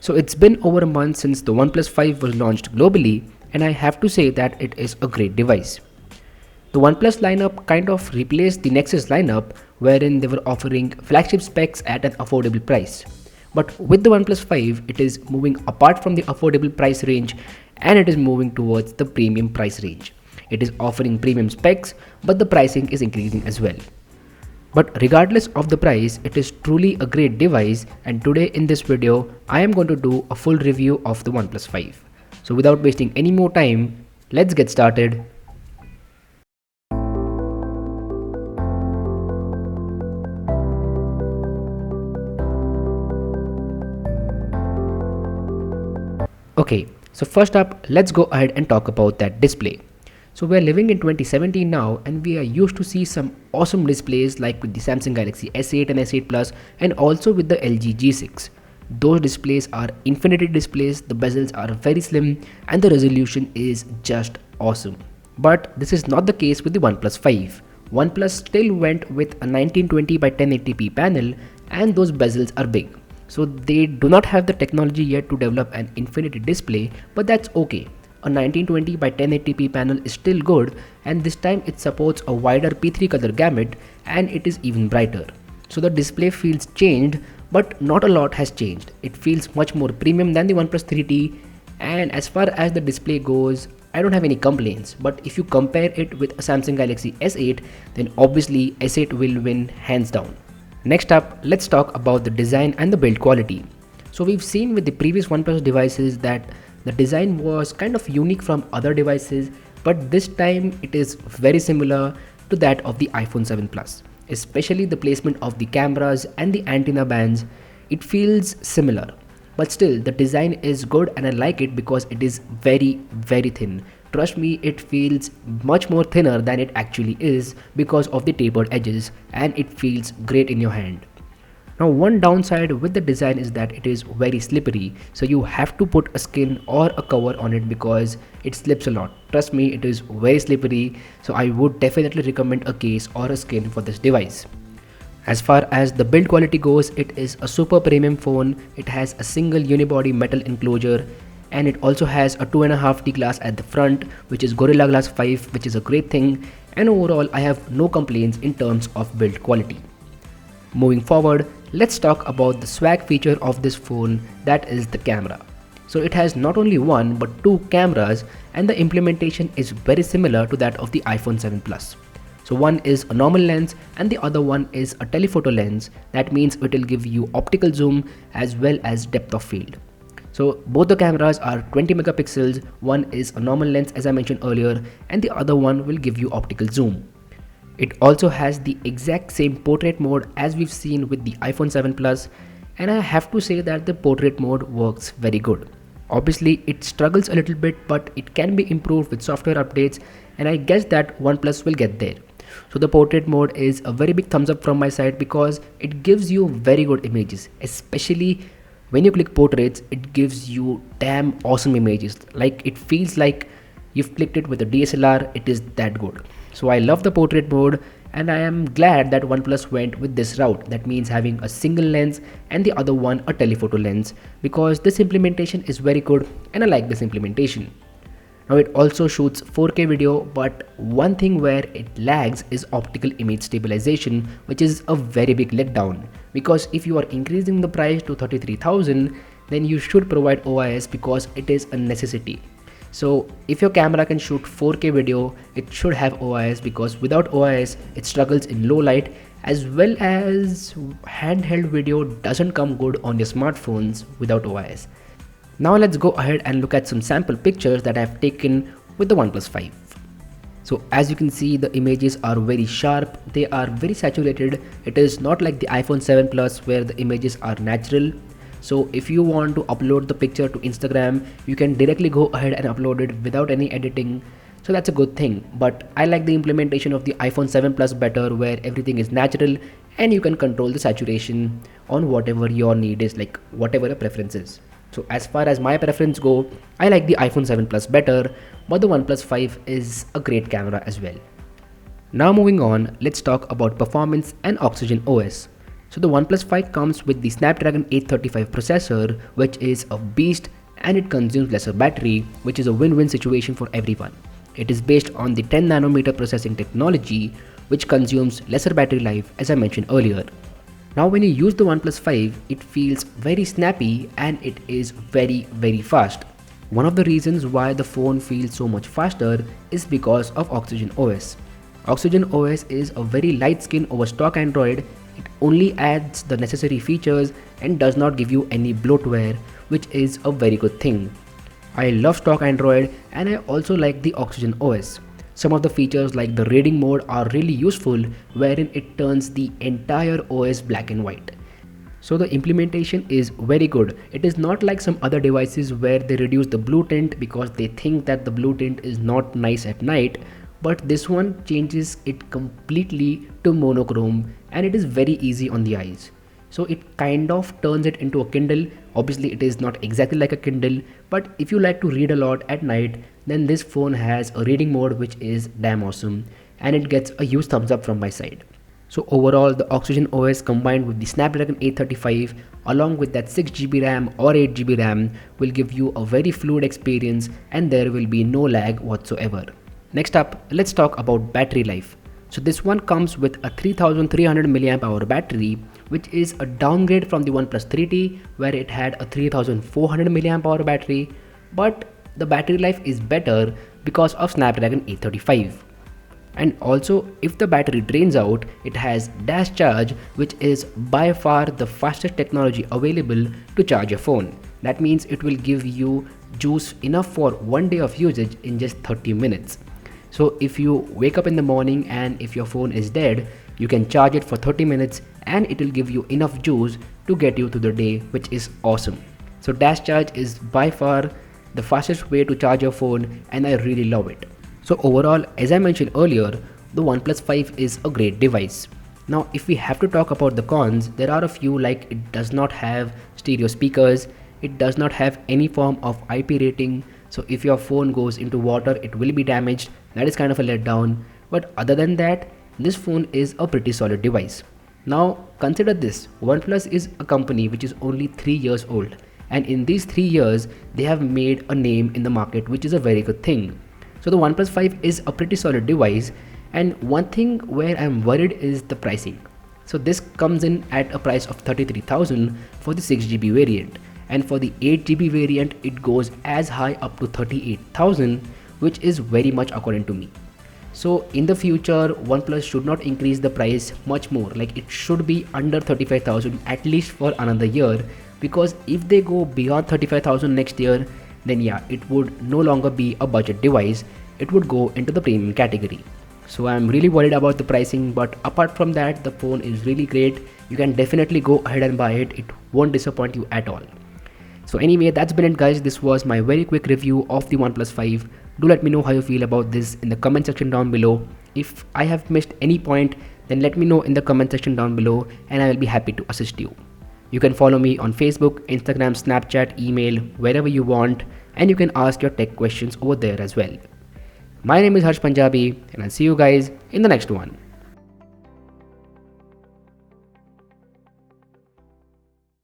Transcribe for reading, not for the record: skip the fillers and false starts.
So it's been over a month since the OnePlus 5 was launched globally, and I have to say that it is a great device. The OnePlus lineup kind of replaced the Nexus lineup, wherein they were offering flagship specs at an affordable price. But with the OnePlus 5, it is moving apart from the affordable price range and it is moving towards the premium price range. It is offering premium specs, but the pricing is increasing as well. But regardless of the price, it is truly a great device, and today in this video, I am going to do a full review of the OnePlus 5. So without wasting any more time, let's get started. Okay, so first up, let's go ahead and talk about that display. So we're living in 2017 now, and we are used to see some awesome displays like with the Samsung Galaxy S8 and S8 Plus, and also with the LG G6. Those displays are infinity displays, the bezels are very slim, and the resolution is just awesome. But this is not the case with the OnePlus 5. OnePlus still went with a 1920 by 1080p panel, and those bezels are big. So they do not have the technology yet to develop an infinity display, but that's okay. A 1920 by 1080p panel is still good, and this time it supports a wider P3 color gamut and it is even brighter. So the display feels changed, but not a lot has changed. It feels much more premium than the OnePlus 3T, and as far as the display goes, I don't have any complaints. But if you compare it with a Samsung Galaxy S8, then obviously S8 will win hands down. Next up, let's talk about the design and the build quality. So we've seen with the previous OnePlus devices that the design was kind of unique from other devices, but this time it is very similar to that of the iPhone 7 Plus. Especially the placement of the cameras and the antenna bands, it feels similar. But still, the design is good and I like it because it is very thin. Trust me, it feels much more thinner than it actually is because of the tapered edges, and it feels great in your hand. Now one downside with the design is that it is very slippery, so you have to put a skin or a cover on it because it slips a lot. Trust me, it is very slippery, so I would definitely recommend a case or a skin for this device. As far as the build quality goes, it is a super premium phone. It has a single unibody metal enclosure, and it also has a 2.5D glass at the front, which is Gorilla Glass 5, which is a great thing, and overall I have no complaints in terms of build quality. Moving forward, let's talk about the swag feature of this phone, that is the camera. So it has not only one but two cameras, and the implementation is very similar to that of the iPhone 7 Plus. So one is a normal lens and the other one is a telephoto lens. That means it will give you optical zoom as well as depth of field. So both the cameras are 20 megapixels, one is a normal lens as I mentioned earlier, and the other one will give you optical zoom. It also has the exact same portrait mode as we've seen with the iPhone 7 Plus, and I have to say that the portrait mode works very good. Obviously it struggles a little bit, but it can be improved with software updates, and I guess that OnePlus will get there. So the portrait mode is a very big thumbs up from my side because it gives you very good images, especially when you click portraits. It gives you damn awesome images, like it feels like you've clicked it with a DSLR. It is that good. So I love the portrait mode, and I am glad that OnePlus went with this route. That means having a single lens and the other one a telephoto lens, because this implementation is very good and I like this implementation. Now it also shoots 4K video, but one thing where it lags is optical image stabilization, which is a very big letdown, because if you are increasing the price to 33,000, then you should provide OIS because it is a necessity. So if your camera can shoot 4K video, it should have OIS, because without OIS it struggles in low light, as well as handheld video doesn't come good on your smartphones without OIS. Now let's go ahead and look at some sample pictures that I have taken with the OnePlus 5. So as you can see, the images are very sharp, they are very saturated. It is not like the iPhone 7 Plus where the images are natural. So if you want to upload the picture to Instagram, you can directly go ahead and upload it without any editing. So that's a good thing. But I like the implementation of the iPhone 7 Plus better, where everything is natural and you can control the saturation on whatever your need is, like whatever your preference is. So as far as my preference go, I like the iPhone 7 Plus better, but the OnePlus 5 is a great camera as well. Now moving on, let's talk about performance and Oxygen OS. So the OnePlus 5 comes with the Snapdragon 835 processor, which is a beast, and it consumes lesser battery, which is a win-win situation for everyone. It is based on the 10 nanometer processing technology, which consumes lesser battery life as I mentioned earlier. Now when you use the OnePlus 5, it feels very snappy and it is very fast. One of the reasons why the phone feels so much faster is because of Oxygen OS. Oxygen OS is a very light skin over stock Android. It only adds the necessary features and does not give you any bloatware, which is a very good thing. I love stock Android and I also like the Oxygen OS. Some of the features like the reading mode are really useful, wherein it turns the entire OS black and white. So the implementation is very good. It is not like some other devices where they reduce the blue tint because they think that the blue tint is not nice at night, but this one changes it completely to monochrome and it is very easy on the eyes. So it kind of turns it into a Kindle. Obviously it is not exactly like a Kindle, but if you like to read a lot at night, then this phone has a reading mode which is damn awesome, and it gets a huge thumbs up from my side. So overall, the Oxygen OS combined with the Snapdragon 835 along with that 6GB RAM or 8GB RAM will give you a very fluid experience and there will be no lag whatsoever. Next up, let's talk about battery life. So this one comes with a 3300 mAh battery, which is a downgrade from the OnePlus 3T where it had a 3400 mAh battery, but the battery life is better because of Snapdragon 835. And also, if the battery drains out, it has dash charge, which is by far the fastest technology available to charge your phone. That means it will give you juice enough for one day of usage in just 30 minutes. So if you wake up in the morning and if your phone is dead, you can charge it for 30 minutes and it will give you enough juice to get you through the day, which is awesome. So dash charge is by far the fastest way to charge your phone and I really love it. So overall, as I mentioned earlier, the OnePlus 5 is a great device. Now if we have to talk about the cons, there are a few, like it does not have stereo speakers, it does not have any form of IP rating, so if your phone goes into water it will be damaged. That is kind of a letdown, but other than that, this phone is a pretty solid device. Now consider this, OnePlus is a company which is only 3 years old, and in these 3 years they have made a name in the market, which is a very good thing. So the OnePlus 5 is a pretty solid device, and one thing where I'm worried is the pricing. So this comes in at a price of 33,000 for the 6GB variant, and for the 8GB variant it goes as high up to 38,000, which is very much according to me. So in the future, OnePlus should not increase the price much more, like it should be under 35,000 at least for another year, because if they go beyond 35,000 next year, then yeah, it would no longer be a budget device, it would go into the premium category. So I'm really worried about the pricing, but apart from that, the phone is really great. You can definitely go ahead and buy it, it won't disappoint you at all. So anyway, that's been it guys, this was my very quick review of the OnePlus 5. Do let me know how you feel about this in the comment section down below. If I have missed any point, then let me know in the comment section down below and I will be happy to assist you. You can follow me on Facebook, Instagram, Snapchat, email, wherever you want, and you can ask your tech questions over there as well. My name is Harsh Punjabi and I'll see you guys in the next one.